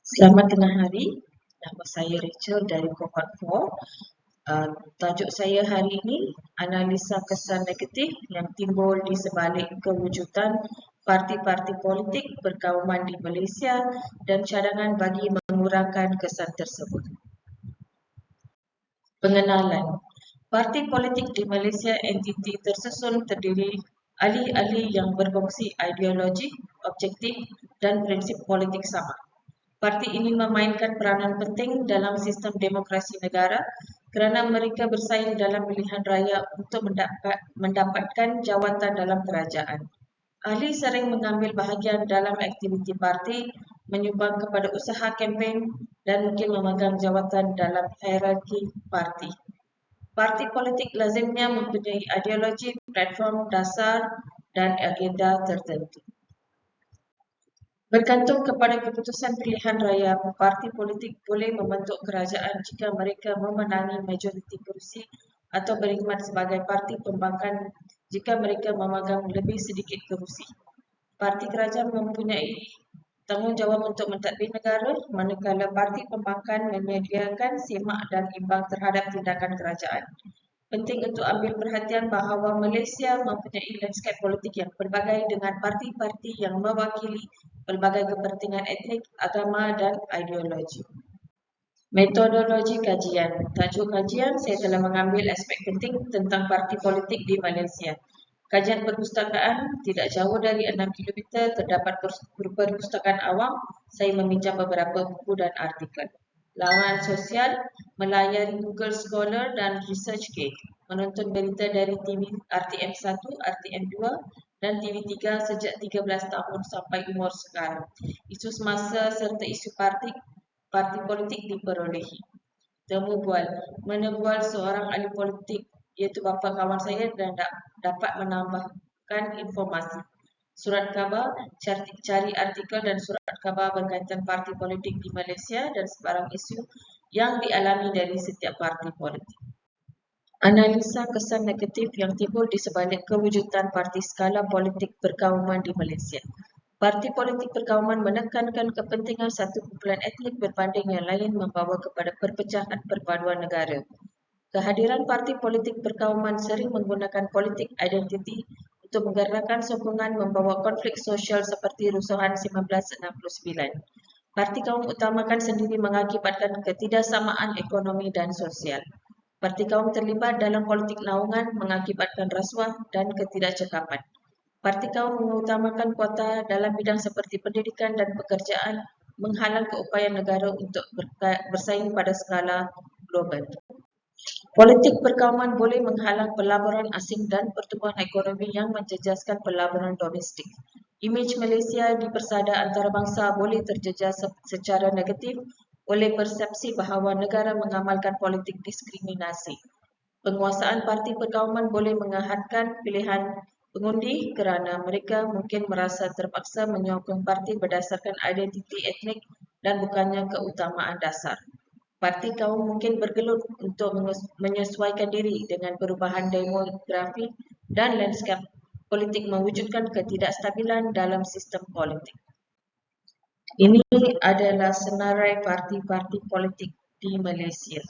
Selamat tengah hari, nama saya Rachel dari Cohort 4. Tajuk saya hari ini, analisa kesan negatif yang timbul di sebalik kewujudan parti-parti politik berkauman di Malaysia dan cadangan bagi mengurangkan kesan tersebut. Pengenalan. Parti politik di Malaysia entiti tersusun terdiri ahli-ahli yang berkongsi ideologi, objektif dan prinsip politik sama. Parti ini memainkan peranan penting dalam sistem demokrasi negara kerana mereka bersaing dalam pilihan raya untuk mendapatkan jawatan dalam kerajaan. Ahli sering mengambil bahagian dalam aktiviti parti, menyumbang kepada usaha kempen dan mungkin memegang jawatan dalam hierarki parti. Parti politik lazimnya mempunyai ideologi, platform dasar dan agenda tertentu. Bergantung kepada keputusan pilihan raya, parti politik boleh membentuk kerajaan jika mereka memenangi majoriti kerusi atau berkhidmat sebagai parti pembangkang jika mereka memegang lebih sedikit kerusi. Parti kerajaan mempunyai tanggungjawab untuk mentadbir negara, manakala parti pembangkang menyediakan semak dan imbang terhadap tindakan kerajaan. Penting untuk ambil perhatian bahawa Malaysia mempunyai lanskap politik yang pelbagai dengan parti-parti yang mewakili pelbagai kepentingan etnik, agama dan ideologi. Metodologi kajian. Tajuk kajian, saya telah mengambil aspek penting tentang parti politik di Malaysia. Kajian perpustakaan, tidak jauh dari 6 kilometer terdapat perpustakaan awam. Saya meminjam beberapa buku dan artikel. Laman sosial, melayari Google Scholar dan ResearchGate. Menonton berita dari TV RTM1, RTM2 dan TV3 sejak 13 tahun sampai umur sekarang. Isu semasa serta isu parti politik diperolehi. Temu bual, menebual seorang ahli politik iaitu bapa kawan saya dan dapat menambahkan informasi. Surat khabar, cari artikel dan surat khabar berkaitan parti politik di Malaysia dan sebarang isu yang dialami dari setiap parti politik. Analisa kesan negatif yang timbul di sebalik kewujudan parti skala politik berkauman di Malaysia. Parti politik berkauman menekankan kepentingan satu kumpulan etnik berbanding yang lain membawa kepada perpecahan perpaduan negara. Kehadiran parti politik berkauman sering menggunakan politik identiti untuk menggerakkan sokongan membawa konflik sosial seperti rusuhan 1969. Parti kaum utamakan sendiri mengakibatkan ketidaksamaan ekonomi dan sosial. Parti kaum terlibat dalam politik naungan mengakibatkan rasuah dan ketidakcekapan. Parti kaum mengutamakan kuota dalam bidang seperti pendidikan dan pekerjaan menghalang keupayaan negara untuk bersaing pada skala global. Politik perkauman boleh menghalang pelaburan asing dan pertumbuhan ekonomi yang menjejaskan pelaburan domestik. Imej Malaysia di persada antarabangsa boleh terjejas secara negatif oleh persepsi bahawa negara mengamalkan politik diskriminasi. Penguasaan parti perkauman boleh menghadkan pilihan pengundi kerana mereka mungkin merasa terpaksa menyokong parti berdasarkan identiti etnik dan bukannya keutamaan dasar. Parti kaum mungkin bergelut untuk menyesuaikan diri dengan perubahan demografi dan lanskap politik mewujudkan ketidakstabilan dalam sistem politik. Ini adalah senarai parti-parti politik di Malaysia.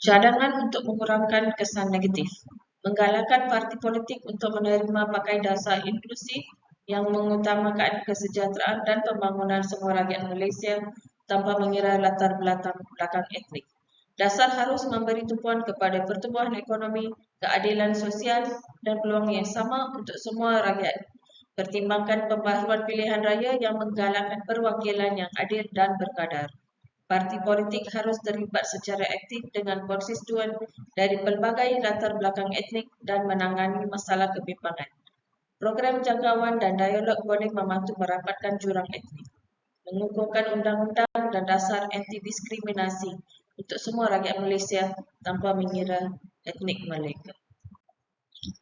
Cadangan untuk mengurangkan kesan negatif. Menggalakkan parti politik untuk menerima pakai dasar inklusif yang mengutamakan kesejahteraan dan pembangunan semua rakyat Malaysia tanpa mengira latar belakang etnik. Dasar harus memberi tumpuan kepada pertumbuhan ekonomi, keadilan sosial dan peluang yang sama untuk semua rakyat. Pertimbangkan pembaharuan pilihan raya yang menggalakkan perwakilan yang adil dan berkadar. Parti politik harus terlibat secara aktif dengan konstituen dari pelbagai latar belakang etnik dan menangani masalah kebimbangan. Program jangkauan dan dialog boleh membantu merapatkan jurang etnik. Mengukuhkan undang-undang dan dasar anti-diskriminasi untuk semua rakyat Malaysia tanpa mengira etnik mereka.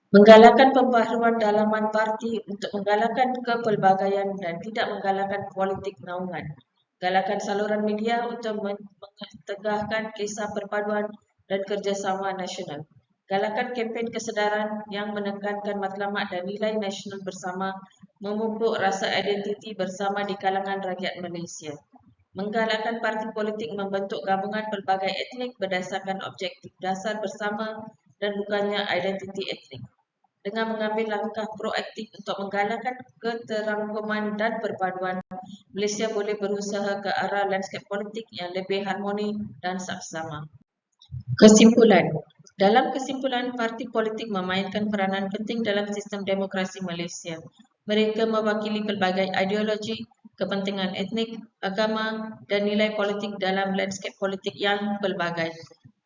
Menggalakkan pembaharuan dalaman parti untuk menggalakkan kepelbagaian dan tidak menggalakkan politik naungan. Galakan saluran media untuk mentegahkan kisah perpaduan dan kerjasama nasional. Galakan kempen kesedaran yang menekankan matlamat dan nilai nasional bersama, memupuk rasa identiti bersama di kalangan rakyat Malaysia. Menggalakkan parti politik membentuk gabungan pelbagai etnik berdasarkan objektif dasar bersama dan bukannya identiti etnik. Dengan mengambil langkah proaktif untuk menggalakkan keterangkuman dan perpaduan, Malaysia boleh berusaha ke arah lanskap politik yang lebih harmoni dan saksama. Kesimpulan. Dalam kesimpulan, parti politik memainkan peranan penting dalam sistem demokrasi Malaysia. Mereka mewakili pelbagai ideologi, kepentingan etnik, agama dan nilai politik dalam lanskap politik yang pelbagai.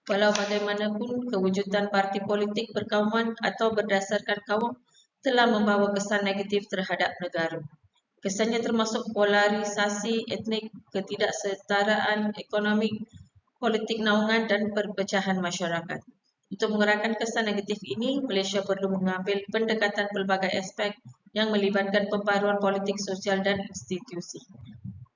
Walau bagaimanapun, kewujudan parti politik berkauman atau berdasarkan kaum telah membawa kesan negatif terhadap negara. Kesannya termasuk polarisasi etnik, ketidaksetaraan ekonomi, politik naungan dan perpecahan masyarakat. Untuk mengurangkan kesan negatif ini, Malaysia perlu mengambil pendekatan pelbagai aspek yang melibatkan pembaruan politik sosial dan institusi.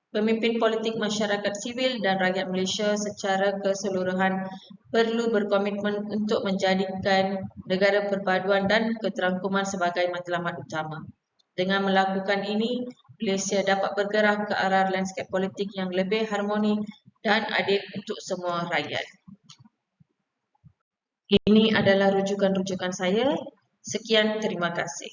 Pemimpin politik masyarakat sivil dan rakyat Malaysia secara keseluruhan perlu berkomitmen untuk menjadikan negara perpaduan dan keterangkuman sebagai matlamat utama. Dengan melakukan ini, Malaysia dapat bergerak ke arah lanskap politik yang lebih harmoni dan adil untuk semua rakyat. Ini adalah rujukan-rujukan saya. Sekian, terima kasih.